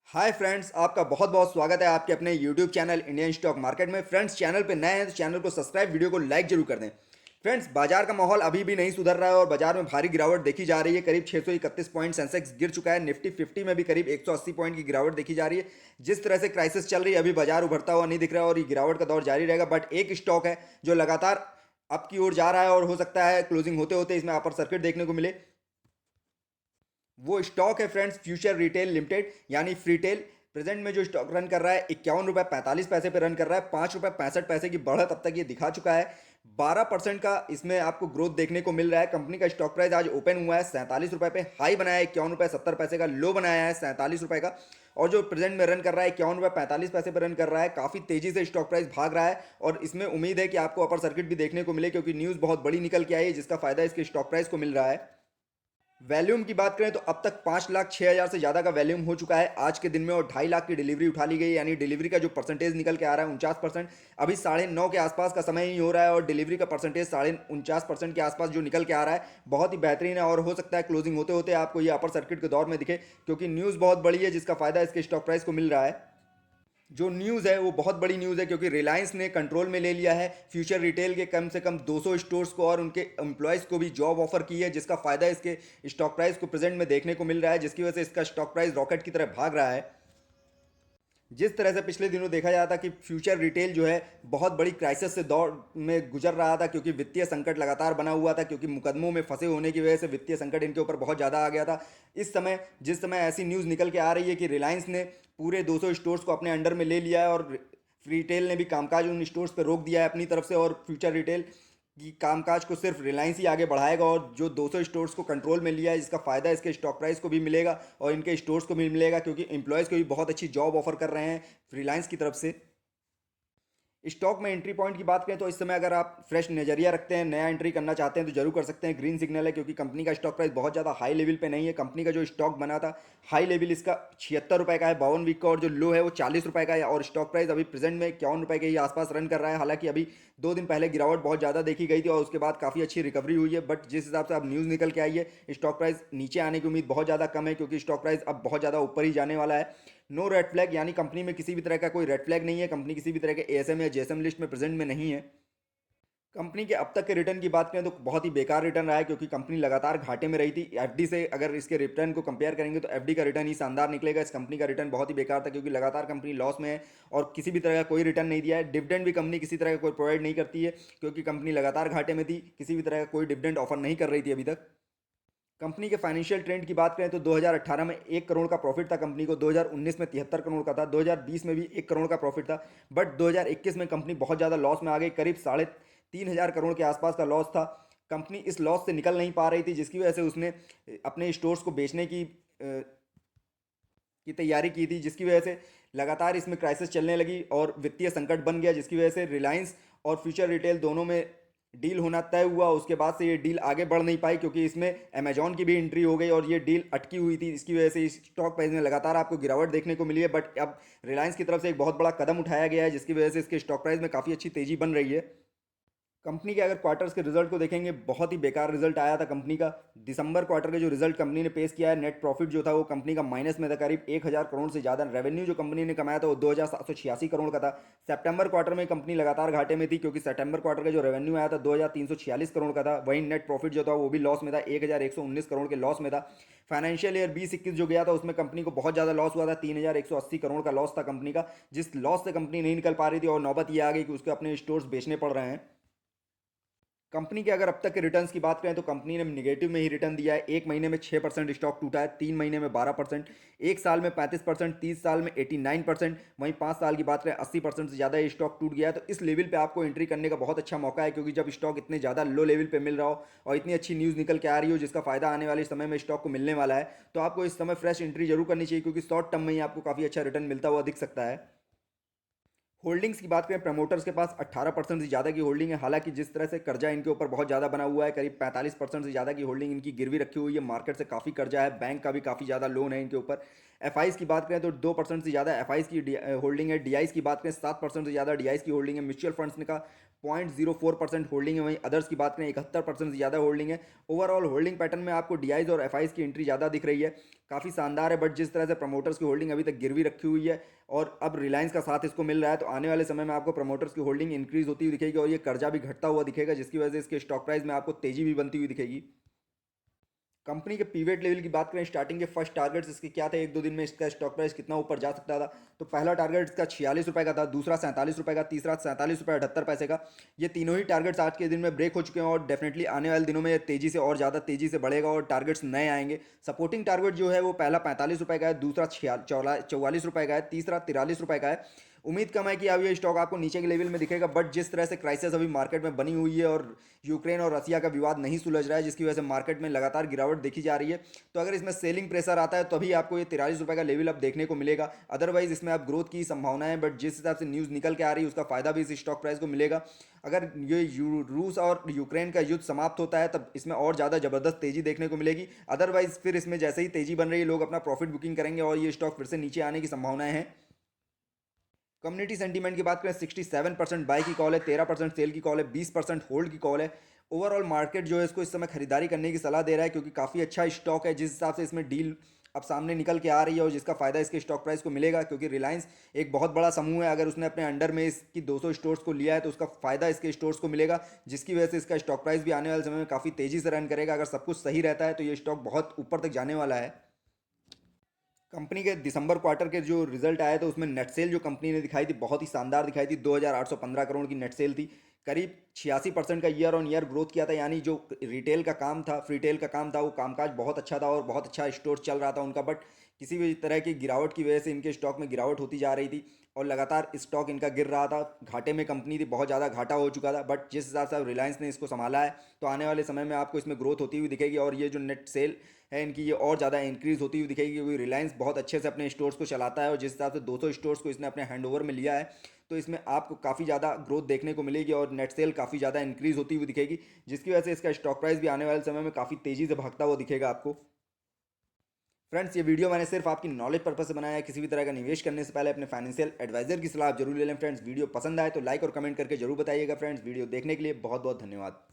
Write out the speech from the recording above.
Hi friends, आपका बहुत बहुत स्वागत है आपके अपने YouTube channel Indian stock market में। फ्रेंड्स, चैनल पे नए हैं तो चैनल को सब्सक्राइब, वीडियो को लाइक जरूर कर दें। फ्रेंड्स, बाजार का माहौल अभी भी नहीं सुधर रहा है और बाजार में भारी गिरावट देखी जा रही है। करीब 631 पॉइंट सेंसेक्स गिर चुका है। निफ्टी 50 में भी करीब 180 पॉइंट की गिरावट देखी जा रही है। जिस तरह से क्राइसिस चल रही है, अभी बाजार उभरता हुआ नहीं दिख रहा है और ये गिरावट का दौर जारी रहेगा। बट एक स्टॉक है जो लगातार अप की ओर जा रहा है और हो सकता है क्लोजिंग होते होते इसमें अपर सर्किट देखने को मिले। वो स्टॉक है फ्रेंड्स फ्यूचर रिटेल लिमिटेड यानी फ्रीटेल। प्रेजेंट में जो स्टॉक रन कर रहा है 51 रुपये 45 पैसे पे रन कर रहा है। 5 रुपये 65 पैसे की बढ़त अब तक ये दिखा चुका है। 12% का इसमें आपको ग्रोथ देखने को मिल रहा है। कंपनी का स्टॉक प्राइस आज ओपन हुआ है 47 रुपये पे, हाई बनाया है 51 रुपये 70 पैसे का, लो बनाया है 47 रुपये का। और जो प्रेजेंट में रन कर रहा है 51 रुपये 45 पैसे पर रन कर रहा है। काफ़ी तेजी से स्टॉक प्राइस भाग रहा है और इसमें उम्मीद है कि आपको अपर सर्किट भी देखने को मिले, क्योंकि न्यूज़ बहुत बड़ी निकल के आई है जिसका फायदा इसके स्टॉक प्राइस को मिल रहा है। वैल्यूम की बात करें तो अब तक 5,06,000 से ज़्यादा का वैल्यूम हो चुका है आज के दिन में और 2.5 लाख की डिलीवरी उठा ली गई। यानी डिलीवरी का जो परसेंटेज निकल के आ रहा है 49%। अभी 9:30 के आसपास का समय ही हो रहा है और डिलीवरी का परसेंटेज 49.5% के आसपास जो निकल के आ रहा है बहुत ही बेहतरीन है। और हो सकता है क्लोजिंग होते होते आपको ये अपर सर्किट के दौर में दिखे, क्योंकि न्यूज़ बहुत बड़ी है जिसका फायदा इसके स्टॉक प्राइस को मिल रहा है। जो न्यूज़ है वो बहुत बड़ी न्यूज़ है, क्योंकि रिलायंस ने कंट्रोल में ले लिया है फ्यूचर रिटेल के कम से कम 200 स्टोर्स को और उनके एम्प्लॉयज़ को भी जॉब ऑफर की है, जिसका फायदा इसके स्टॉक प्राइस को प्रेजेंट में देखने को मिल रहा है, जिसकी वजह से इसका स्टॉक प्राइस रॉकेट की तरह भाग रहा है। जिस तरह से पिछले दिनों देखा जाता कि फ्यूचर रिटेल जो है बहुत बड़ी क्राइसिस से दौर में गुजर रहा था, क्योंकि वित्तीय संकट लगातार बना हुआ था, क्योंकि मुकदमों में फंसे होने की वजह से वित्तीय संकट इनके ऊपर बहुत ज़्यादा आ गया था। इस समय जिस समय ऐसी न्यूज़ निकल के आ रही है कि रिलायंस ने पूरे 200 स्टोर्स को अपने अंडर में ले लिया है और रिटेल ने भी कामकाज उन स्टोर्स पर रोक दिया है अपनी तरफ से, और फ्यूचर रिटेल कि कामकाज को सिर्फ रिलायंस ही आगे बढ़ाएगा और जो 200 स्टोर्स को कंट्रोल में लिया है जिसका फ़ायदा इसके स्टॉक प्राइस को भी मिलेगा और इनके स्टोर्स को भी मिलेगा, क्योंकि एम्प्लॉयज़ को भी बहुत अच्छी जॉब ऑफर कर रहे हैं रिलायंस की तरफ से। स्टॉक में एंट्री पॉइंट की बात करें तो इस समय अगर आप फ्रेश नज़रिया रखते हैं, नया एंट्री करना चाहते हैं तो जरूर कर सकते हैं। ग्रीन सिग्नल है, क्योंकि कंपनी का स्टॉक प्राइस बहुत ज़्यादा हाई लेवल पे नहीं है। कंपनी का जो स्टॉक बना था हाई लेवल इसका 76 रुपये का है 52 वीक का, और जो लो है वो 40 रुपये का है। और स्टॉक प्राइस अभी प्रेजेंट में 51 रुपये के ही आसपास रन कर रहा है। हालांकि अभी 2 दिन पहले गिरावट बहुत ज़्यादा देखी गई थी और उसके बाद काफ़ी अच्छी रिकवरी हुई है। बट जिस हिसाब से अब न्यूज़ निकल के आई है, स्टॉक प्राइस नीचे आने की उम्मीद बहुत ज़्यादा कम है, क्योंकि स्टॉक प्राइस अब बहुत ज़्यादा ऊपर ही जाने वाला है। नो रेड फ्लैग, यानी कंपनी में किसी भी तरह का कोई रेड फ्लैग नहीं है। कंपनी किसी भी तरह के एएसएम या जेएसएम लिस्ट में प्रेजेंट में नहीं है। कंपनी के अब तक के रिटर्न की बात करें तो बहुत ही बेकार रिटर्न रहा है, क्योंकि कंपनी लगातार घाटे में रही थी। एफडी से अगर इसके रिटर्न को कंपेयर करेंगे तो एफडी का रिटर्न ही शानदार निकलेगा। इस कंपनी का रिटर्न बहुत ही बेकार था, क्योंकि लगातार कंपनी लॉस में है और किसी भी तरह का कोई रिटर्न नहीं दिया है। डिविडेंड भी कंपनी किसी तरह का कोई प्रोवाइड नहीं करती है, क्योंकि कंपनी लगातार घाटे में थी। किसी भी तरह का कोई डिविडेंड ऑफर नहीं कर रही थी अभी तक। कंपनी के फाइनेंशियल ट्रेंड की बात करें तो 2018 में 1 करोड़ का प्रॉफिट था कंपनी को, 2019 में 73 करोड़ का था, 2020 में भी 1 करोड़ का प्रॉफिट था। बट 2021 में कंपनी बहुत ज़्यादा लॉस में आ गई, करीब 3,500 करोड़ के आसपास का लॉस था। कंपनी इस लॉस से निकल नहीं पा रही थी, जिसकी वजह से उसने अपने स्टोर्स को बेचने की तैयारी की थी, जिसकी वजह से लगातार इसमें क्राइसिस चलने लगी और वित्तीय संकट बन गया, जिसकी वजह से रिलायंस और फ्यूचर रिटेल दोनों में डील होना तय हुआ। उसके बाद से ये डील आगे बढ़ नहीं पाई, क्योंकि इसमें अमेजॉन की भी एंट्री हो गई और ये डील अटकी हुई थी। इसकी वजह से इस स्टॉक प्राइस में लगातार आपको गिरावट देखने को मिली है। बट अब रिलायंस की तरफ से एक बहुत बड़ा कदम उठाया गया है, जिसकी वजह से इसके स्टॉक प्राइस में काफ़ी अच्छी तेज़ी बन रही है। कंपनी के अगर क्वार्टर्स के रिजल्ट को देखेंगे, बहुत ही बेकार रिजल्ट आया था कंपनी का। दिसंबर क्वार्टर के जो रिजल्ट कंपनी ने पेश किया है, नेट प्रॉफिट जो था वो कंपनी का माइनस में था, करीब 1,000 करोड़ से ज़्यादा। रेवेन्यू जो कंपनी ने कमाया था वो 2,786 करोड़ का था। सितंबर क्वार्टर में कंपनी लगातार घाटे में थी, क्योंकि सितंबर क्वार्टर का जो रेवेन्यू आया था 2,346 करोड़ का था। वहीं नेट प्रॉफिट जो था वो भी लॉस में था, 1,119 करोड़ के लॉस में था। फाइनेंशियल ईयर 2021 जो गया था उसमें कंपनी को बहुत ज़्यादा लॉस हुआ था, 3,180 करोड़ का लॉस था कंपनी का। जिस लॉस से कंपनी नहीं निकल पा रही थी और नौबत ये आ गई कि उसके अपने स्टोर्स बेचने पड़ रहे हैं। कंपनी के अगर अब तक के रिटर्न्स की बात करें तो कंपनी ने निगेटिव में ही रिटर्न दिया है। 1 महीने में 6% स्टॉक टूटा है, 3 महीने में 12%, 1 साल में 35%, 30 साल में 89%, वहीं 5 साल की बात करें 80% से ज़्यादा ये स्टॉक टूट गया है। तो इस लेवल पे आपको एंट्री करने का बहुत अच्छा मौका है, क्योंकि जब स्टॉक इतने ज़्यादा लो लेवल पे मिल रहा हो और इतनी अच्छी न्यूज़ निकल के आ रही हो जिसका फायदा आने वाले समय में स्टॉक को मिलने वाला है, तो आपको इस समय फ्रेश एंट्री जरूर करनी चाहिए, क्योंकि शॉर्ट टर्म में ही आपको काफ़ी अच्छा रिटर्न मिलता हुआ दिख सकता है। होल्डिंग्स की बात करें, प्रमोटर्स के पास 18% से ज़्यादा की होल्डिंग है। हालांकि जिस तरह से कर्जा इनके ऊपर बहुत ज़्यादा बना हुआ है, करीब 45% से ज़्यादा की होल्डिंग इनकी गिरवी रखी हुई है। मार्केट से काफ़ी कर्जा है, बैंक का भी काफ़ी ज़्यादा लोन है इनके ऊपर। एफआईज की बात करें तो 2% से ज़्यादा एफआईज की होल्डिंग है। डीआईज की बात करें 7% से ज़्यादा डीआईज की होल्डिंग है। म्यूचुअल फंड्स का 0.04% होल्डिंग है। वहीं अदर्स की बात करें 71% से ज़्यादा होल्डिंग है। ओवरऑल होल्डिंग पैटर्न में आपको डीआईज और एफआईज की एंट्री ज़्यादा दिख रही है, काफ़ी शानदार है। बट जिस तरह से प्रमोटर्स की होल्डिंग अभी तक गिरवी रखी हुई है और अब रिलायंस का साथ इसको मिल रहा है, तो आने वाले समय में आपको प्रमोटर्स की होल्डिंग इंक्रीज होती हुई दिखेगी और ये कर्जा भी घटता हुआ दिखेगा, जिसकी वजह से इसके स्टॉक प्राइस में आपको तेजी भी बनती हुई दिखेगी। कंपनी के पीवेट लेवल की बात करें, स्टार्टिंग के फर्स्ट टारगेट्स इसके क्या थे, एक दो दिन में इसका स्टॉक प्राइस कितना ऊपर जा सकता था। तो पहला टारगेट इसका 46 रुपये का था, दूसरा 47 रुपये का, तीसरा 47 रुपये 78 पैसे का। ये तीनों ही टारगेट्स आज के दिन में ब्रेक हो चुके हैं और डेफिनेटली आने वाले दिनों में तेजी से और ज़्यादा तेजी से बढ़ेगा और टारगेट्स नए आएंगे। सपोर्टिंग टारगेट जो है वो पहला 45 रुपये का है, दूसरा 44 रुपये का है, तीसरा 43 रुपये का है। उम्मीद कम है कि अब ये स्टॉक आपको नीचे के लेवल में दिखेगा, बट जिस तरह से क्राइसिस अभी मार्केट में बनी हुई है और यूक्रेन और रसिया का विवाद नहीं सुलझ रहा है, जिसकी वजह से मार्केट में लगातार गिरावट देखी जा रही है, तो अगर इसमें सेलिंग प्रेशर आता है तभी आपको ये 43 रुपये का लेवल अब देखने को मिलेगा। अदरवाइज इसमें आप ग्रोथ की संभावना है, बट जिस हिसाब से न्यूज़ निकल के आ रही है उसका फायदा भी इस स्टॉक प्राइस को मिलेगा। अगर ये रूस और यूक्रेन का युद्ध समाप्त होता है तब इसमें और ज़्यादा ज़बरदस्त तेजी देखने को मिलेगी। अदरवाइज फिर इसमें जैसे ही तेजी बन रही है लोग अपना प्रॉफिट बुकिंग करेंगे और ये स्टॉक फिर से नीचे आने की संभावनाएं हैं। कम्युनिटी सेंटीमेंट की बात करें 67% बाई की कॉल है, 13% सेल की कॉल है, 20% होल्ड की कॉल है। ओवरऑल मार्केट जो है इसको इस समय खरीदारी करने की सलाह दे रहा है, क्योंकि काफ़ी अच्छा स्टॉक है जिस हिसाब से इसमें डील अब सामने निकल के आ रही है और जिसका फायदा इसके स्टॉक प्राइस को मिलेगा, क्योंकि रिलायंस एक बहुत बड़ा समूह है। अगर उसने अपने अंडर में इसकी 200 स्टोर्स को लिया है तो उसका फायदा इसके स्टोर्स को मिलेगा, जिसकी वजह से इसका स्टॉक प्राइस भी आने वाले समय में काफ़ी तेज़ी से रन करेगा। अगर सब कुछ सही रहता है तो ये स्टॉक बहुत ऊपर तक जाने वाला है। कंपनी के दिसंबर क्वार्टर के जो रिजल्ट आए तो उसमें नेट सेल जो कंपनी ने दिखाई थी बहुत ही शानदार दिखाई थी। 2,815 करोड़ की नेट सेल थी, करीब 86% का ईयर ऑन ईयर ग्रोथ किया था। यानी जो रिटेल का काम था, फ्रीटेल का काम था, वो कामकाज बहुत अच्छा था और बहुत अच्छा स्टोर चल रहा था उनका। बट किसी भी तरह की गिरावट की वजह से इनके स्टॉक में गिरावट होती जा रही थी और लगातार स्टॉक इनका गिर रहा था। घाटे में कंपनी थी, बहुत ज़्यादा घाटा हो चुका था। बट जिस हिसाब से रिलायंस ने इसको संभाला है तो आने वाले समय में आपको इसमें ग्रोथ होती हुई दिखेगी और ये जो नेट सेल है इनकी ये और ज़्यादा इंक्रीज़ होती हुई दिखेगी, क्योंकि रिलायंस बहुत अच्छे से अपने स्टोर्स को चलाता है और जिस हिसाब से 200 स्टोर्स को इसने अपने हैंडओवर में लिया है तो इसमें आपको काफ़ी ज़्यादा ग्रोथ देखने को मिलेगी और नेट सेल काफ़ी ज़्यादा इंक्रीज़ होती हुई दिखेगी, जिसकी वजह से इसका स्टॉक प्राइस भी आने वाले समय में काफ़ी तेज़ी से भागता हुआ दिखेगा आपको। फ्रेंड्स, ये वीडियो मैंने सिर्फ आपकी नॉलेज पर्पस से बनाया है। किसी भी तरह का निवेश करने से पहले अपने फाइनेंशियल एडवाइजर की सलाह आप जरूर ले लें। फ्रेंड्स, वीडियो पसंद आए तो लाइक और कमेंट करके जरूर बताइएगा। फ्रेंड्स, वीडियो देखने के लिए बहुत बहुत धन्यवाद।